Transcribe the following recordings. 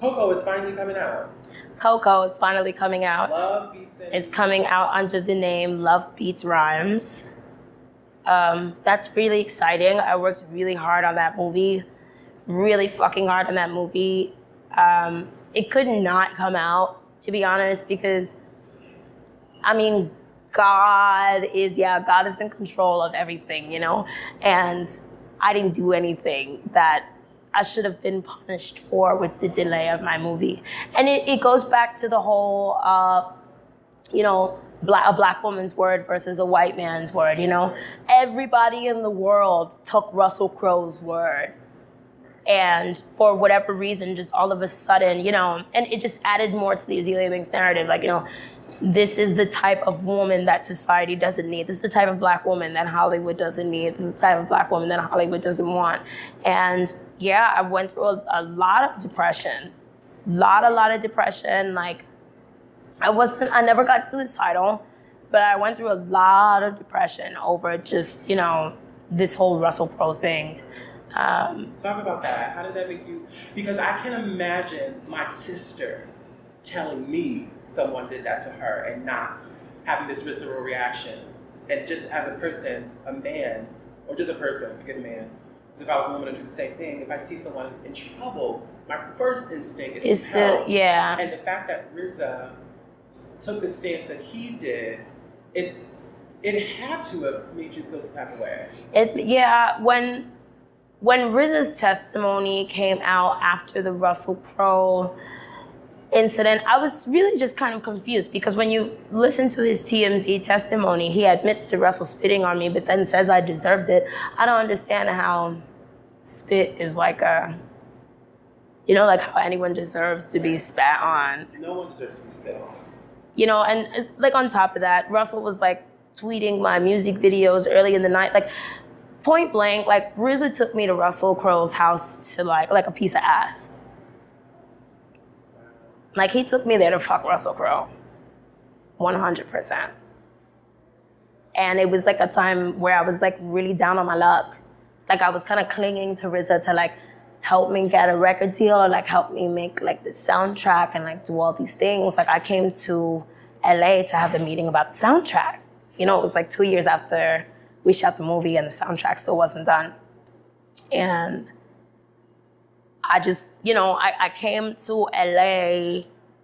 Coco is finally coming out. Coco is finally coming out. Love Beats and It's coming out under the name Love Beats Rhymes. That's really exciting. I worked really hard on that movie. Really fucking hard on that movie. It could not come out, to be honest, because, I mean, God is in control of everything, you know? And I didn't do anything that I should have been punished for with the delay of my movie. And it goes back to the whole, you know, a black woman's word versus a white man's word, you know? Everybody in the world took Russell Crowe's word. And for whatever reason, just all of a sudden, you know, and it just added more to the Azealia Banks narrative. Like, you know, this is the type of woman that society doesn't need. This is the type of black woman that Hollywood doesn't need. This is the type of black woman that Hollywood doesn't want. And yeah, I went through a lot of depression. A lot of depression. Like, I never got suicidal, but I went through a lot of depression over just, you know, this whole Russell Crowe thing. Talk about that. How did that make you? Because I can imagine my sister telling me someone did that to her and not having this visceral reaction. And just as a person, a man, or just a person, forget a man, because if I was a woman, I'd do the same thing. If I see someone in trouble, my first instinct is to help. Yeah. And the fact that RZA took the stance that he did, it had to have made you feel some type of way. When RZA's testimony came out after the Russell Crowe incident, I was really just kind of confused because when you listen to his TMZ testimony, he admits to Russell spitting on me, but then says I deserved it. I don't understand how spit is like you know, like how anyone deserves to be spat on. No one deserves to be spit on. You know, and like on top of that, Russell was like tweeting my music videos early in the night, like point blank, like RZA took me to Russell Crowe's house to like a piece of ass. Like he took me there to fuck Russell Crowe, 100%. And it was like a time where I was like really down on my luck. Like I was kind of clinging to RZA to like help me get a record deal or like help me make like the soundtrack and like do all these things. Like I came to LA to have the meeting about the soundtrack. You know, it was like 2 years after we shot the movie and the soundtrack still wasn't done. And I just, you know, I came to LA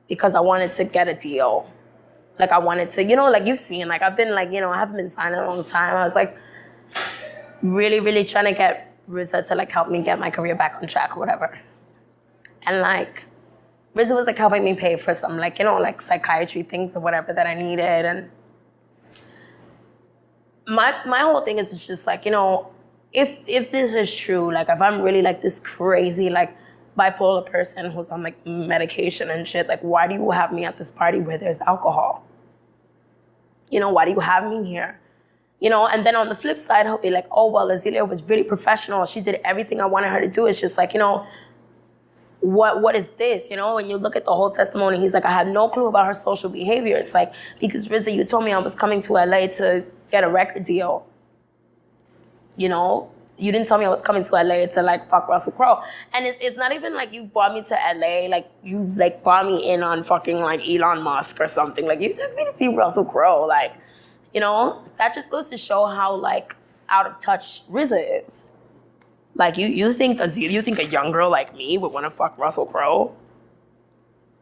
because I wanted to get a deal. Like I wanted to, you know, like you've seen, like I've been like, you know, I haven't been signed in a long time. I was like really, really trying to get RZA to like help me get my career back on track or whatever. And like, RZA was like helping me pay for some like, you know, like psychiatry things or whatever that I needed. And my whole thing is it's just like, you know, if this is true, like if I'm really like this crazy like bipolar person who's on like medication and shit, like why do you have me at this party where there's alcohol? You know, why do you have me here? You know, and then on the flip side, he'll be like, oh, well, Azealia was really professional. She did everything I wanted her to do. It's just like, you know, what is this? You know, when you look at the whole testimony, he's like, I had no clue about her social behavior. It's like, because RZA, you told me I was coming to LA to get a record deal. You know, you didn't tell me I was coming to LA to like fuck Russell Crowe. And it's not even like you brought me to LA, like you like brought me in on fucking like Elon Musk or something. Like you took me to see Russell Crowe. Like, you know, that just goes to show how like out of touch RZA is. Like you think a young girl like me would want to fuck Russell Crowe?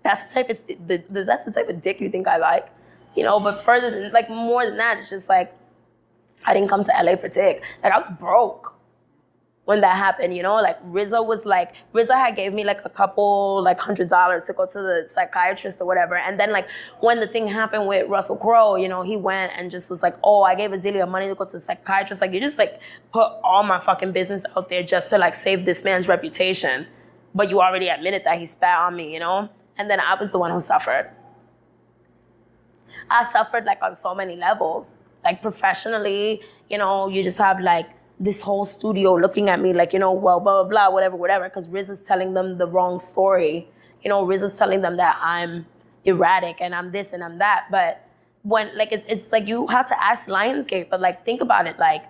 That's the type of dick you think I like, you know. But further than like more than that, it's just like I didn't come to LA for dick. Like I was broke when that happened, you know. Like RZA had gave me like a couple like $100 to go to the psychiatrist or whatever. And then like when the thing happened with Russell Crowe, you know, he went and just was like, oh, I gave Azealia money to go to the psychiatrist. Like you just like put all my fucking business out there just to like save this man's reputation. But you already admitted that he spat on me, you know? And then I was the one who suffered. I suffered like on so many levels. Like professionally, you know, you just have like this whole studio looking at me like, you know, well, blah, blah, blah, whatever, because RZA's telling them the wrong story. You know, RZA's telling them that I'm erratic and I'm this and I'm that. But when, like, it's like you have to ask Lionsgate, but like, think about it, like,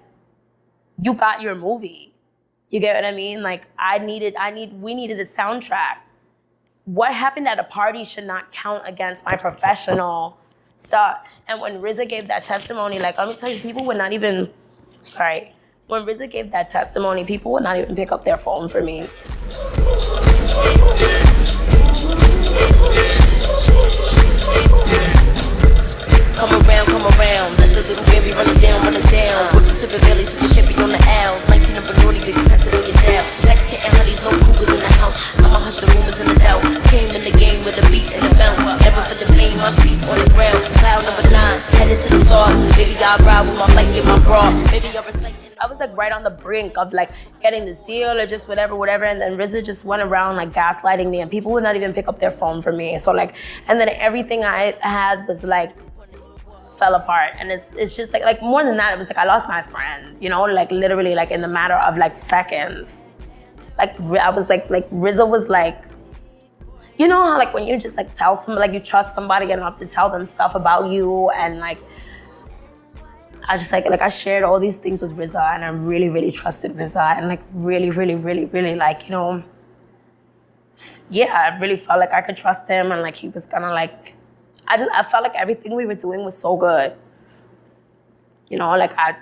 you got your movie. You get what I mean? Like, we needed a soundtrack. what happened at a party should not count against my professional stuff. And when RZA gave that testimony, like, let me tell you, people would not even, when RZA gave that testimony, people would not even pick up their phone for me. Come around, let the little baby run it down. With the sippin' belly, sippin' champagne on the L's. 19 up and naughty, baby, pass it on your jail. Sex getting honeys, no cougars in the house. I'ma hush the rumors in the doubt. Came in the game with a beat and a bounce. Never for the fame, my feet on the ground. Cloud number 9, headed to the stars. Baby, I ride with my mic and my bra. Baby, I was like right on the brink of like getting this deal or just whatever, and then RZA just went around like gaslighting me, and people would not even pick up their phone for me. So like, and then everything I had was like fell apart, and it's just like more than that, it was like I lost my friend, you know, like literally like in the matter of like seconds. Like I was like RZA was like, you know how like when you just like tell somebody, like you trust somebody enough to tell them stuff about you, and like I just like I shared all these things with RZA, and I really, really trusted RZA, and like really, really, really, really like, you know, yeah, I really felt like I could trust him, and like he was gonna like, I felt like everything we were doing was so good. You know, like I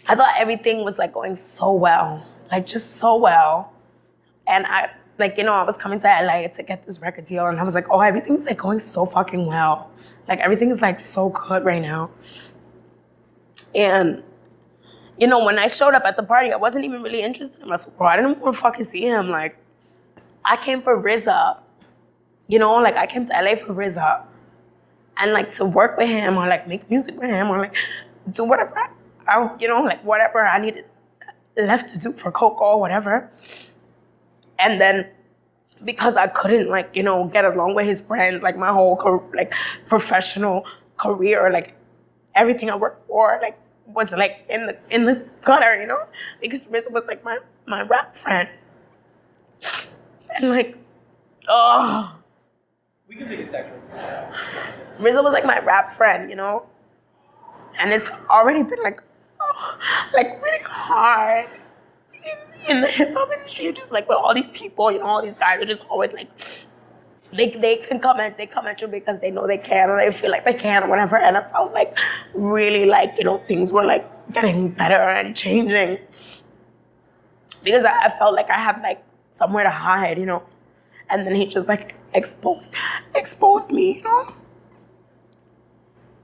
thought everything was like going so well, like just so well. And I, like, you know, I was coming to LA to get this record deal, and I was like, oh, everything's like going so fucking well. Like everything is like so good right now. And, you know, when I showed up at the party, I wasn't even really interested in Russell Crowe. I didn't want to fucking see him. Like, I came for RZA. You know, like I came to LA for RZA, and like to work with him or like make music with him or like do whatever I you know, like whatever I needed left to do for Coco or whatever. And then because I couldn't like, you know, get along with his friends, like my whole like professional career, like everything I worked for, like was like in the gutter, you know, because RZA was like my rap friend, and like, oh. We can take a second. RZA was like my rap friend, you know? And it's already been like, like really hard in the hip hop industry, just like with all these people, you know, all these guys are just always like, they can come at you because they know they can, or they feel like they can or whatever. And I felt like really like, you know, things were like getting better and changing, because I felt like I had like somewhere to hide, you know? And then he just like exposed me, you know?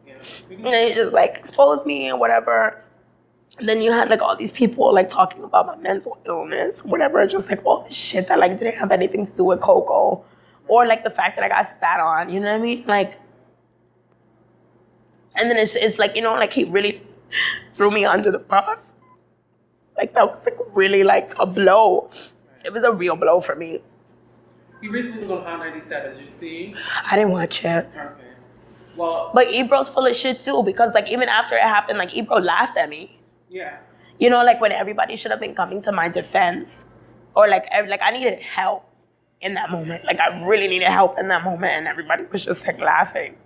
Yeah. And then he just like exposed me and whatever. And then you had like all these people like talking about my mental illness, whatever, just like all this shit that like didn't have anything to do with Coco, or like the fact that I got spat on, you know what I mean? Like, and then it's like, you know, like he really threw me under the bus. Like that was like really like a blow. It was a real blow for me. He recently was on Hot 97. Did you see? I didn't watch it. Okay. Well, But Ebro's full of shit too, because like even after it happened, like Ebro laughed at me. yeah. You know, like when everybody should have been coming to my defense, or like I needed help in that moment. Like I really needed help in that moment, and everybody was just like laughing.